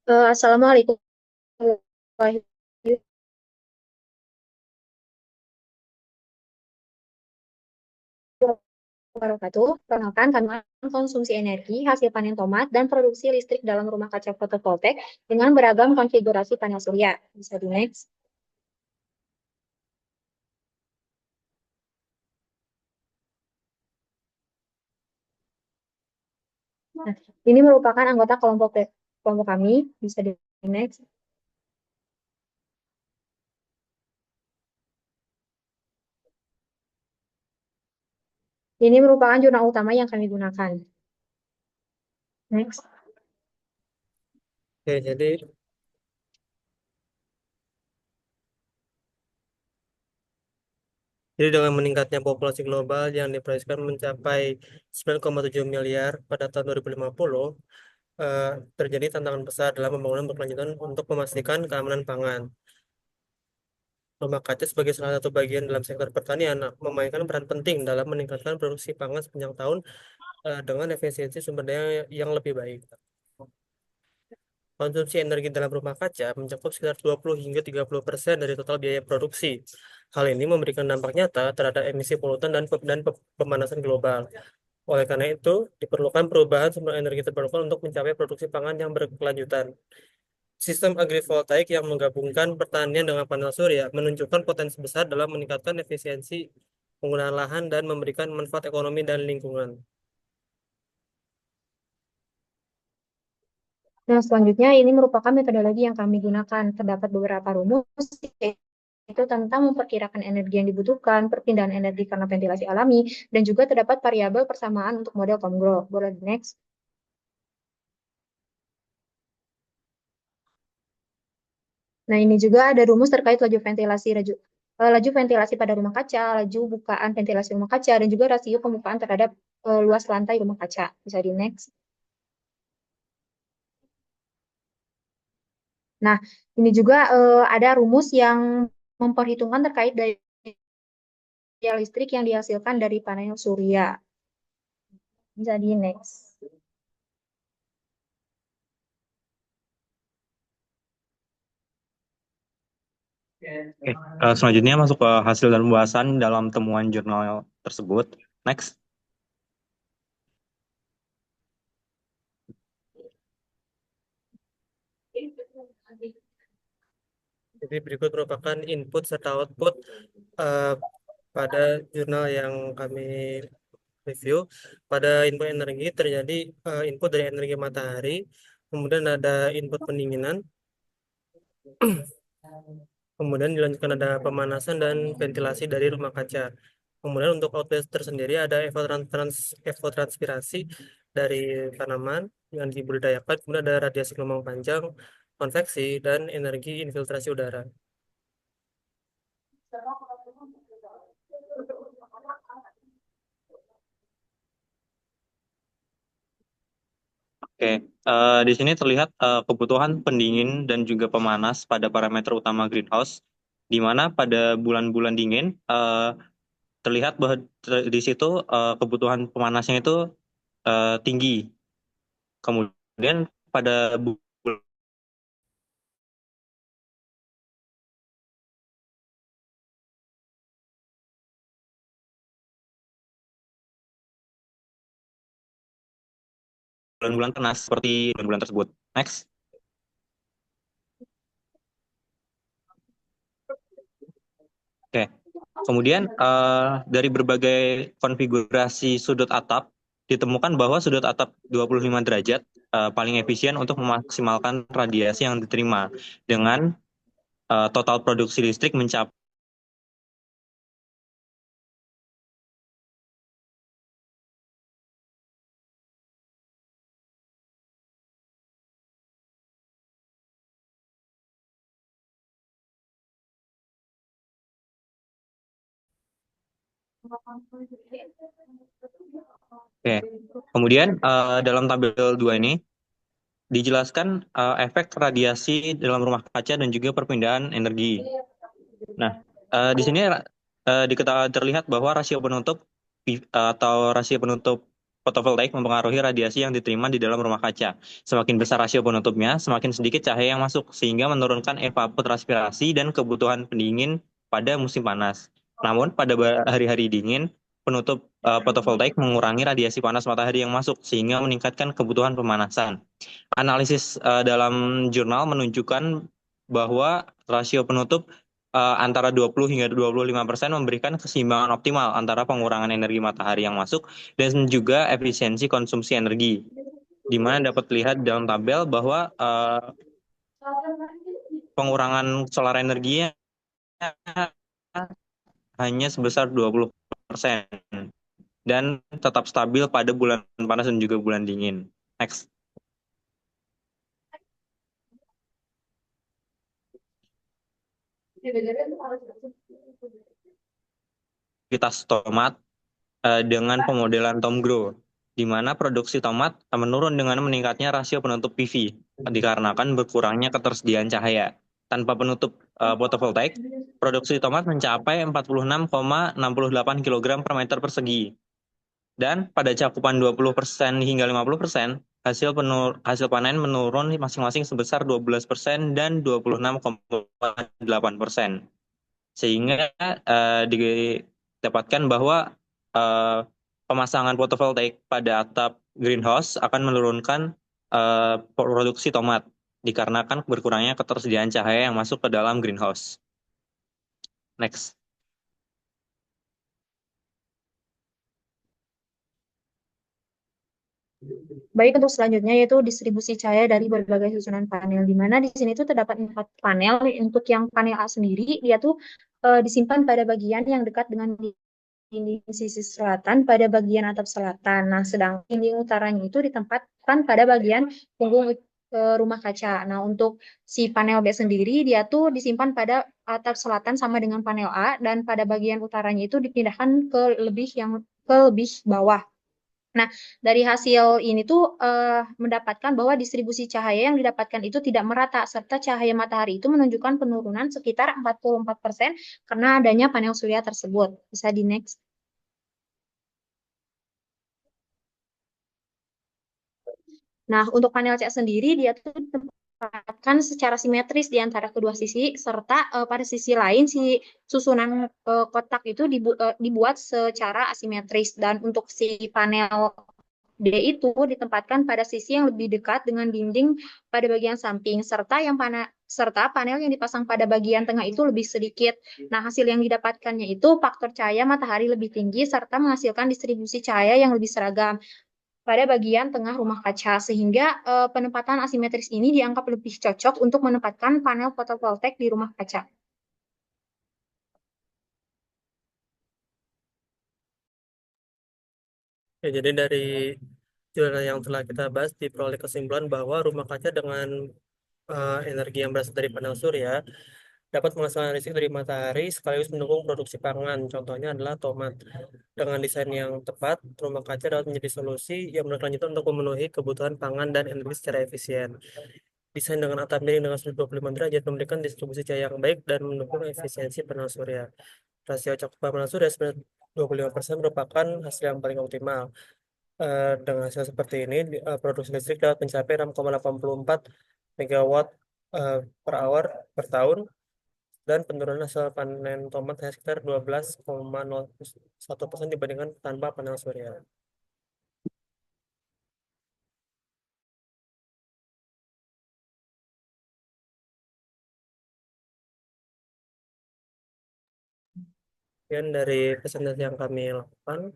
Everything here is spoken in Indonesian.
Assalamualaikum warahmatullahi wabarakatuh. Perkenalkan, kandungan konsumsi energi, hasil panen tomat, dan produksi listrik dalam rumah kaca fotovoltaik dengan beragam konfigurasi panel surya. Bisa di next. Nah, ini merupakan anggota kelompok kami. Bisa di next. Ini merupakan jurnal utama yang kami gunakan. Next. Oke, jadi dengan meningkatnya populasi global yang diproyeksikan mencapai 9,7 miliar pada tahun 2050, eh, terjadi tantangan besar dalam pembangunan berkelanjutan untuk memastikan keamanan pangan. Rumah kaca sebagai salah satu bagian dalam sektor pertanian memainkan peran penting dalam meningkatkan produksi pangan sepanjang tahun dengan efisiensi sumber daya yang lebih baik. Konsumsi energi dalam rumah kaca mencakup sekitar 20 hingga 30% dari total biaya produksi. Hal ini memberikan dampak nyata terhadap emisi polutan dan pemanasan global. Oleh karena itu, diperlukan perubahan sumber energi terbarukan untuk mencapai produksi pangan yang berkelanjutan. Sistem agrivoltaik yang menggabungkan pertanian dengan panel surya menunjukkan potensi besar dalam meningkatkan efisiensi penggunaan lahan dan memberikan manfaat ekonomi dan lingkungan. Nah, selanjutnya ini merupakan metodologi yang kami gunakan. Terdapat beberapa rumus, yaitu tentang memperkirakan energi yang dibutuhkan, perpindahan energi karena ventilasi alami, dan juga terdapat variabel persamaan untuk model Tom Grove. Boleh next. Nah, ini juga ada rumus terkait laju ventilasi pada rumah kaca, laju bukaan ventilasi rumah kaca, dan juga rasio pembukaan terhadap luas lantai rumah kaca. Bisa di next. Nah, ini juga ada rumus yang memperhitungkan terkait daya listrik yang dihasilkan dari panel surya. Bisa di next. Oke, selanjutnya masuk ke hasil dan pembahasan dalam temuan jurnal tersebut. Next. Jadi berikut merupakan input serta output eh, pada jurnal yang kami review. Pada input energi terjadi input dari energi matahari, kemudian ada input pendinginan, kemudian dilanjutkan ada pemanasan dan ventilasi dari rumah kaca. Kemudian untuk output tersendiri ada evapotranspirasi dari tanaman yang dibudidayakan, kemudian ada radiasi gelombang panjang, konveksi, dan energi infiltrasi udara. Oke, di sini terlihat kebutuhan pendingin dan juga pemanas pada parameter utama greenhouse, di mana pada bulan-bulan dingin terlihat bahwa di situ kebutuhan pemanasnya itu tinggi. Kemudian pada bulan-bulan panas seperti bulan-bulan tersebut. Next. Oke. Kemudian dari berbagai konfigurasi sudut atap ditemukan bahwa sudut atap 25 derajat paling efisien untuk memaksimalkan radiasi yang diterima dengan total produksi listrik mencapai Oke. Kemudian dalam tabel 2 ini dijelaskan efek radiasi dalam rumah kaca dan juga perpindahan energi. Nah, di sini terlihat bahwa rasio penutup atau rasio penutup fotovoltaik mempengaruhi radiasi yang diterima di dalam rumah kaca. Semakin besar rasio penutupnya, semakin sedikit cahaya yang masuk, sehingga menurunkan evapotranspirasi dan kebutuhan pendingin pada musim panas. Namun, pada hari-hari dingin, penutup fotovoltaik mengurangi radiasi panas matahari yang masuk, sehingga meningkatkan kebutuhan pemanasan. Analisis dalam jurnal menunjukkan bahwa rasio penutup antara 20 hingga 25% memberikan keseimbangan optimal antara pengurangan energi matahari yang masuk dan juga efisiensi konsumsi energi. Di mana dapat dilihat dalam tabel bahwa pengurangan solar energinya hanya sebesar 20% dan tetap stabil pada bulan panas dan juga bulan dingin. Next. Aktivitas tomat dengan pemodelan Tom Grow, di mana produksi tomat menurun dengan meningkatnya rasio penutup PV dikarenakan berkurangnya ketersediaan cahaya. Tanpa penutup fotovoltaik, produksi tomat mencapai 46,68 kg per meter persegi. Dan pada cakupan 20% hingga 50%, hasil panen menurun masing-masing sebesar 12% dan 26,8%. Sehingga didapatkan bahwa pemasangan fotovoltaik pada atap greenhouse akan menurunkan produksi tomat dikarenakan berkurangnya ketersediaan cahaya yang masuk ke dalam greenhouse. Next. Baik, untuk selanjutnya yaitu distribusi cahaya dari berbagai susunan panel, di mana di sini tuh terdapat 4 panel. Untuk yang panel A sendiri, dia tuh disimpan pada bagian yang dekat dengan dinding sisi selatan pada bagian atap selatan. Nah, sedang dinding utaranya itu ditempatkan pada bagian punggung rumah kaca. Nah, untuk si panel B sendiri, dia tuh disimpan pada atap selatan sama dengan panel A, dan pada bagian utaranya itu dipindahkan ke lebih bawah. Nah, dari hasil ini tuh mendapatkan bahwa distribusi cahaya yang didapatkan itu tidak merata, serta cahaya matahari itu menunjukkan penurunan sekitar 44% karena adanya panel surya tersebut. Bisa di next. Nah, untuk panel C sendiri, dia tuh ditempatkan secara simetris di antara kedua sisi, serta pada sisi lain, si susunan kotak itu dibuat secara asimetris. Dan untuk si panel D itu ditempatkan pada sisi yang lebih dekat dengan dinding pada bagian samping, serta panel yang dipasang pada bagian tengah itu lebih sedikit. Nah, hasil yang didapatkannya itu faktor cahaya matahari lebih tinggi serta menghasilkan distribusi cahaya yang lebih seragam pada bagian tengah rumah kaca, sehingga penempatan asimetris ini dianggap lebih cocok untuk menempatkan panel fotovoltaik di rumah kaca. Ya, jadi dari jurnal yang telah kita bahas diperoleh kesimpulan bahwa rumah kaca dengan energi yang berasal dari panel surya dapat menghasilkan listrik dari matahari sekaligus mendukung produksi pangan. Contohnya adalah tomat. Dengan desain yang tepat, rumah kaca dapat menjadi solusi yang berkelanjutan untuk memenuhi kebutuhan pangan dan energi secara efisien. Desain dengan atap miring dengan sudut 25 derajat memberikan distribusi cahaya yang baik dan mendukung efisiensi panel surya. Rasio cakupan panel surya sebanyak 25% merupakan hasil yang paling optimal. Dengan hasil seperti ini, produksi listrik dapat mencapai 6,84 megawatt per hour per tahun, dan penurunan hasil panen tomat hanya sekitar 12,01% dibandingkan tanpa panel surya. Sekian dari presentasi yang kami lakukan.